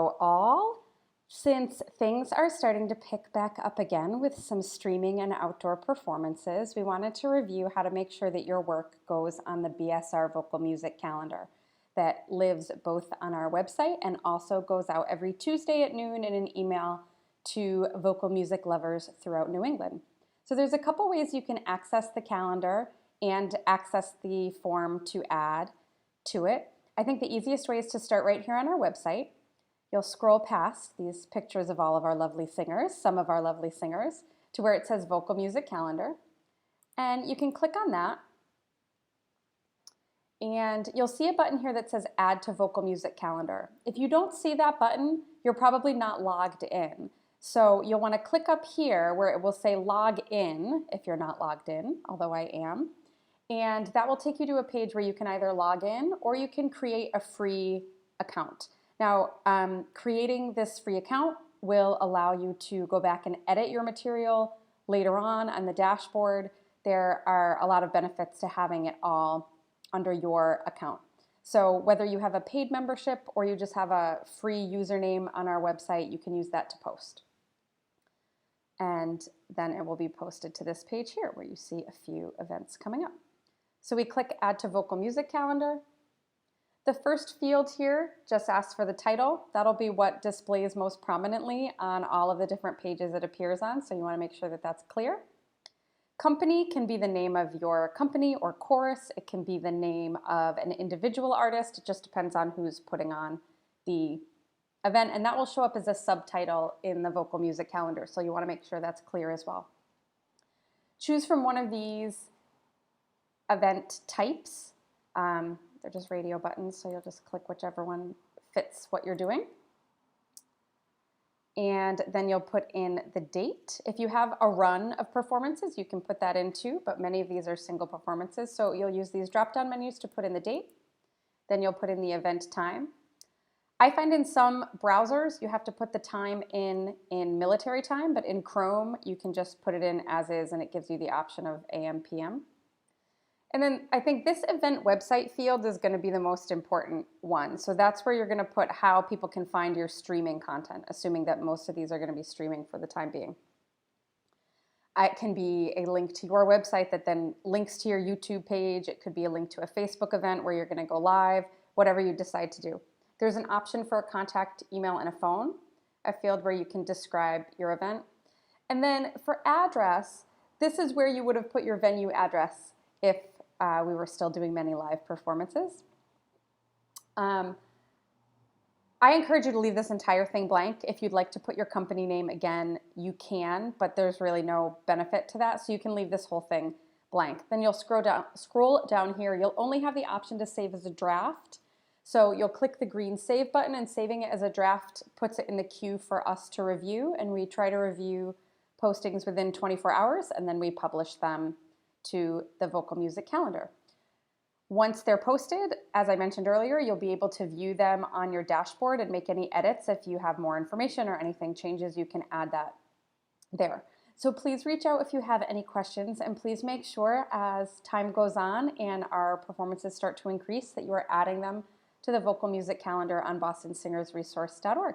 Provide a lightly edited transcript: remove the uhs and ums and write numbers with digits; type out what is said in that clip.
All, since things are starting to pick back up again with some streaming and outdoor performances, we wanted to review how to make sure that your work goes on the BSR Vocal Music Calendar that lives both on our website and also goes out every Tuesday at noon in an email to vocal music lovers throughout New England. So there's a couple ways you can access the calendar and access the form to add to it. I think the easiest way is to start right here on our website. You'll scroll past these pictures of all of our lovely singers, some of our lovely singers, to where it says Vocal Music Calendar. And you can click on that. And you'll see a button here that says Add to Vocal Music Calendar. If you don't see that button, you're probably not logged in. So you'll want to click up here where it will say Log In, if you're not logged in, although I am. And that will take you to a page where you can either log in or you can create a free account. Now, creating this free account will allow you to go back and edit your material later on the dashboard. There are a lot of benefits to having it all under your account. So whether you have a paid membership or you just have a free username on our website, you can use that to post. And then it will be posted to this page here where you see a few events coming up. So we click Add to Vocal Music Calendar. The first field here just asks for the title. That'll be what displays most prominently on all of the different pages it appears on, so you want to make sure that that's clear. Company can be the name of your company or chorus. It can be the name of an individual artist. It just depends on who's putting on the event, and that will show up as a subtitle in the Vocal Music Calendar, so you want to make sure that's clear as well. Choose from one of these event types. They're just radio buttons, so you'll just click whichever one fits what you're doing. And then you'll put in the date. If you have a run of performances, you can put that in too, but many of these are single performances, so you'll use these drop-down menus to put in the date. Then you'll put in the event time. I find in some browsers you have to put the time in military time, but in Chrome you can just put it in as is and it gives you the option of AM, PM. And then I think this event website field is going to be the most important one. So that's where you're going to put how people can find your streaming content, assuming that most of these are going to be streaming for the time being. It can be a link to your website that then links to your YouTube page. It could be a link to a Facebook event where you're going to go live, whatever you decide to do. There's an option for a contact, email, and a phone, a field where you can describe your event. And then for address, this is where you would have put your venue address if we were still doing many live performances. I encourage you to leave this entire thing blank. If you'd like to put your company name again, you can, but there's really no benefit to that, so you can leave this whole thing blank. Then you'll scroll down here. You'll only have the option to save as a draft. So you'll click the green save button, and saving it as a draft puts it in the queue for us to review, and we try to review postings within 24 hours, and then we publish them to the Vocal Music Calendar. Once they're posted, as I mentioned earlier, you'll be able to view them on your dashboard and make any edits. If you have more information or anything changes, you can add that there. So please reach out if you have any questions, and please make sure as time goes on and our performances start to increase that you are adding them to the Vocal Music Calendar on bostonsingersresource.org.